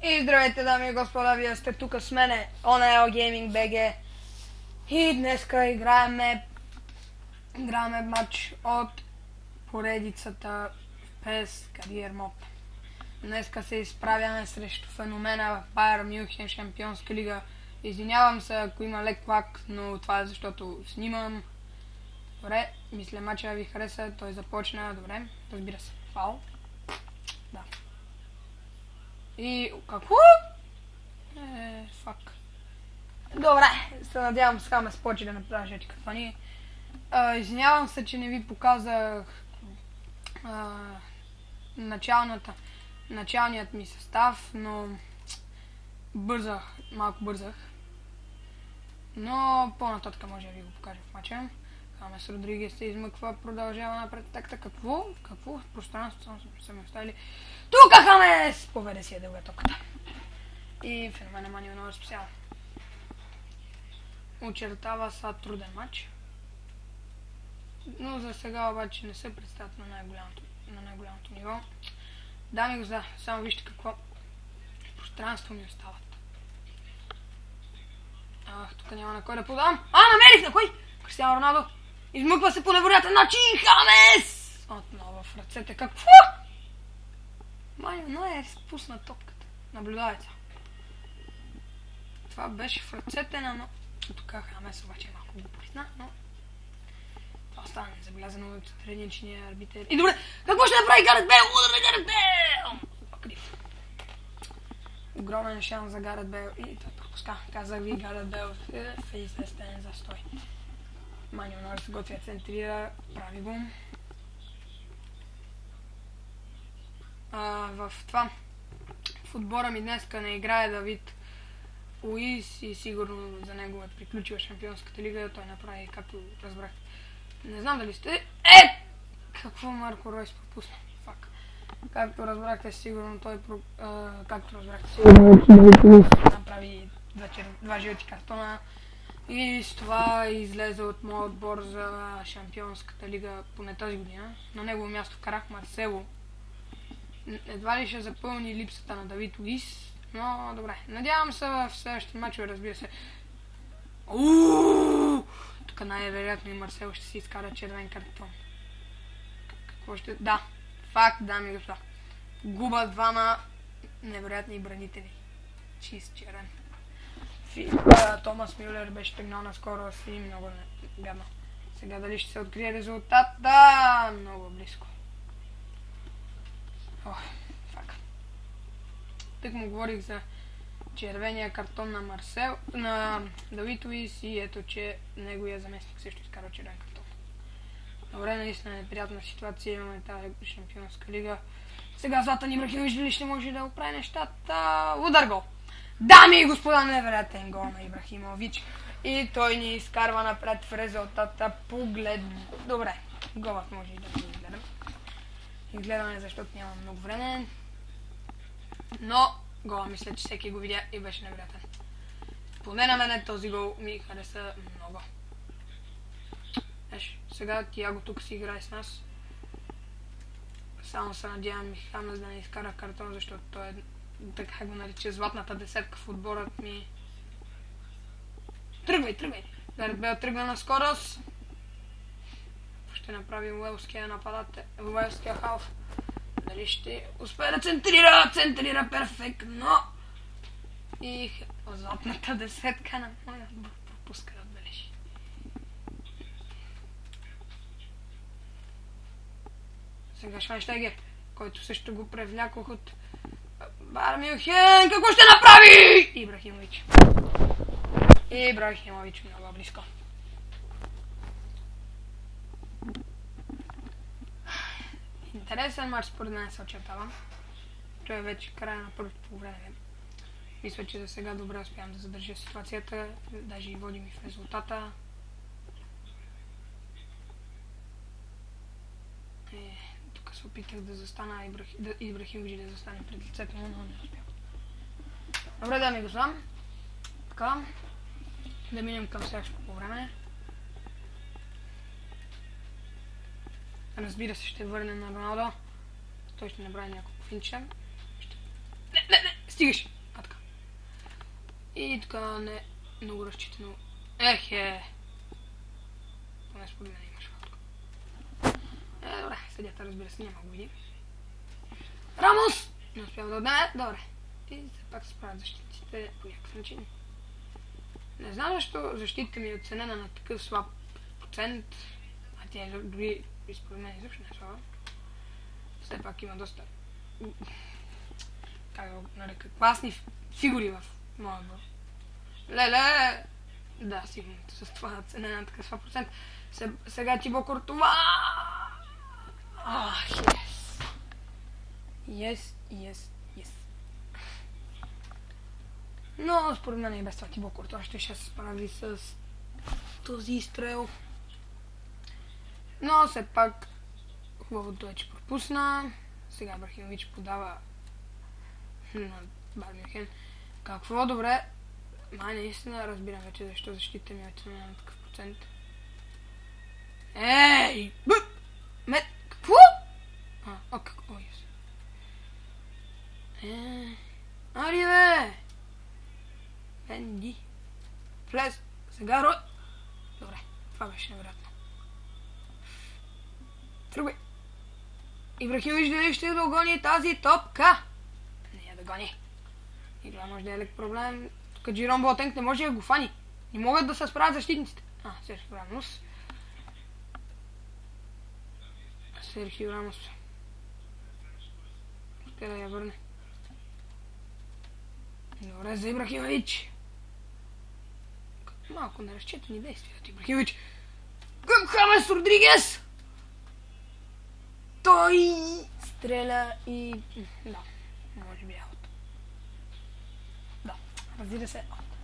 И здравейте, дами и господа, вие сте тук с мене, Oneo Gaming BG. И днеска играеме матч от поредицата PES Career Mode. Днеска се изправяме срещу феномена в Байер Мюнхен, Шампионска лига. Извинявам се, ако има лек лак, но това е защото снимам. Добре, мисля матча ви хареса, той започна, добре, разбира се, фаул. Да. И какво? Фак. Добре, се надявам сега ме спочи да направя жечка фани. Извинявам се, че не ви показах началният ми състав, но малко бързах. Но по-нататък може да ви го покажа в матча. Хамес Родригес се измъква, продължава напред. Какво? В пространството са ми оставили. Тука Хамес! Поведе си дълга топката. И феномена Мани много специално. Очертава са труден матч. Но за сега обаче не се представят на най-голямото ниво. Дами и господа, само вижте какво пространство ми остават. Тук няма на кой да подам. Намерих на кой? Кристиано Роналдо. Измъква се по невероятен начин. Хамес! Отново в ръцете. Какво? Майо, е спусна топката. Наблюдавайте. Това беше в ръцете на... Тук Хамес обаче е малко глупостна, но... Това стана незабелязано от средничния арбитър. И добре, какво ще направи Гарет Бейл? Удар на Гарет Бейл! Крив. Огромен шанс за Гарет Бейл. И той пропуска. Казах ви, Гарет Бейл е известен за стой. Манио Нойер се готвя, центрира, прави го. В това в отбора ми днеска не играе Давид Луис и сигурно за него е приключила Шампионската лига. Той направи, както разбрах. Не знам дали сте... Какво Марко Ройс пропусна? Фак. Както разбрахте, сигурно той... Давид Луис направи два жълти картона. И с това излезе от моят отбор за Шампионската лига поне тази година. На негово място карах Марсело. Едва ли ще запълни липсата на Давид Луис, но добре. Надявам се в следващите матчове, разбира се. Тук най-вероятно и Марсело ще си изкара червен картон. Какво ще... Да, факт, дами и господа. Губа двама невероятни бранители. Чист червен. Томас Мюлер беше тръгнал наскоро и много гадно. Сега дали ще се открие резултат? Да, много близко. Фак. Тък му говорих за червения картон на Давид Луис и ето, че неговия заместник също изкарва червен картон. Добре, наистина неприятна ситуация, имаме тази Шампионска лига. Сега Златан Ибрахимович дали ще може да оправи нещата? Удар гол! Дами и господа, невероятен гол на Ибрахимович. И той ни изкарва напред в резултата. Добре, голът може и да го изгледам. Изгледаме, защото няма много време. Но гола мисля, че всеки го видя и беше невероятен. Поне на мене този гол ми хареса много. Сега Тиаго тук си играе с нас. Само се надявам Хамес да не изкара картон, защото той е, така го нарича, златната десетка в отборът ми. Тръгвай! Гарет Бейл тръгна на скорост. Ще направи уелския нападател, уелския халф. Дали ще успее да центрира перфектно. И златната десетка на моя отбор пропуска да отбележи. Сега Швайнщайгер, който също го превлякох от Байер Мюнхен. Какво ще направи? Ибрахимович много близко. Интересен матч според мен се очертава. Той е вече края на първото по време. Мисля, че за сега добре успявам да задържа ситуацията. Даже и водим и в резултата. Тук се опитах да застана Ибрахимович да застане пред лицето му, но не успях. Добре, дами и господа. Така. Да минем към следващото по време. Разбира се, ще върне на Роналдо. Той ще направи няколко финча. Не! стигаш. А така. И така не много разчитано. Поне според мен имаш фалка. Добре, съдята разбира се няма го види. Рамос! Не успява да отнеме. Добре. И все пак се справят защитите по някакъв начин. Не знам защо защитата ми е оценена на такъв слаб процент. А тя дори според мен изобщо не е слаба. Все пак има доста, как да го нарека, класни фигури в моя отбор. Леле! Да, сигурно с това цена на такъв слаб процент. Сега Тибо Куртова! Yes. Но според мен и без това Тибо Куртова ще се справи с този изстрел. Но все пак хубавото е, че пропусна. Сега Ибрахимович подава на Байер Мюнхен. Какво добре. Наистина разбирам вече защо защита ми е оценена на такъв процент. Какво? Какво Ари бе! Енди. Влез. Сега Рой. Добре, това беше невероятно. Тръгвай. Ибрахимович дали ще догони тази топка? Не я да гони. Игра може да е лек проблем. Тук Джером Боатенг не може да го фани. Не могат да се справят защитниците. Серхио Рамос. Серхио Рамос. Успя да я върне. Добре за Ибрахимович. Малко неразчетени действия от Ибрахимович. Към Хамес Родригес! Той стреля и... Да, може би е аут. Да, разбира се, аут.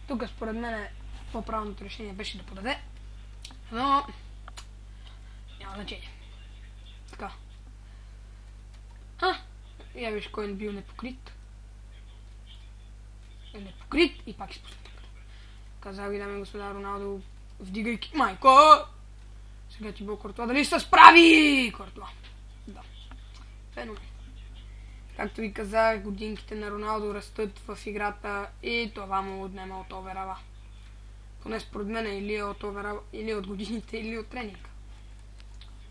Тук според мен по-правилното решение беше да подаде, но няма значение. Така. Я виж кой не бил непокрит. Непокрит и пак изпусна. Казах ви, дами и господа, Роналдо вдигайки... Майко! Сега Тибо Куртова дали ще се справи? Куртова. Да. Феномен. Както ви казах, годинките на Роналдо растат в играта и това му отнема от оверава. Поне според мен или е от оверава, или от годините, или от тренинга.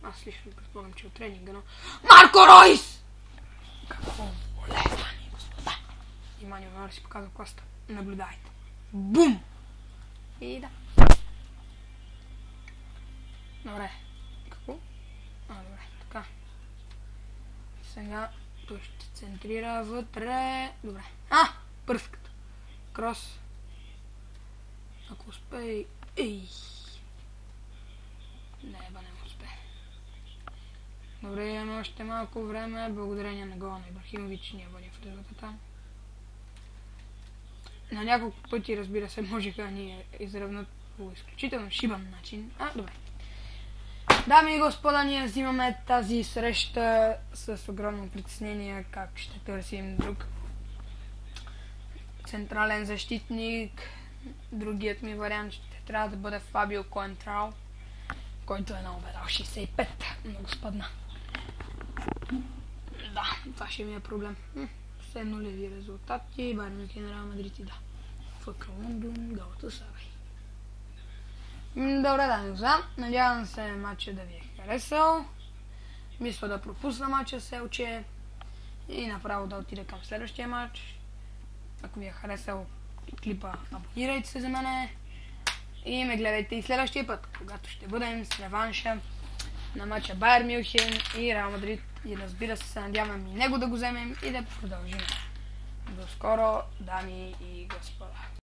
Аз лично предполагам, че от тренинга, но... Марко Ройс! Какво воле, дами и господа? Внимание, да си показва класта. Наблюдайте. Бум! И да. Добре. Какво? Добре, така. Сега той ще центрира вътре. Добре. Пърфект. Крос. Ако успее... Не успее. Добре, имаме още малко време. Благодарение на гола на Ибрахимович ние водим в резултата. На няколко пъти, разбира се, можеха да ни изравнат по изключително шибан начин. Добре. Дами и господа, ние взимаме тази среща с огромно притеснение, как ще търсим друг централен защитник. Другият ми вариант ще трябва да бъде Фабио Коентрал, който е на обедал 65. Много спадна. Да, това ще ми е проблем. Все нулеви резултати. Байер Мюнхен, Реал Мадрид и да. ФК Лондон, Галатасарай. Добре, дами и господа. Надявам се матча да ви е харесал. Мисля да пропусна матча с Елче и направо да отида към следващия матч. Ако ви е харесал клипа, абонирайте се за мене и ме гледайте и следващия път, когато ще бъдем с реванша на матча Байер Мюнхен и Реал Мадрид. И разбира се, надявам и него да го вземем и да продължим. До скоро, дами и господа.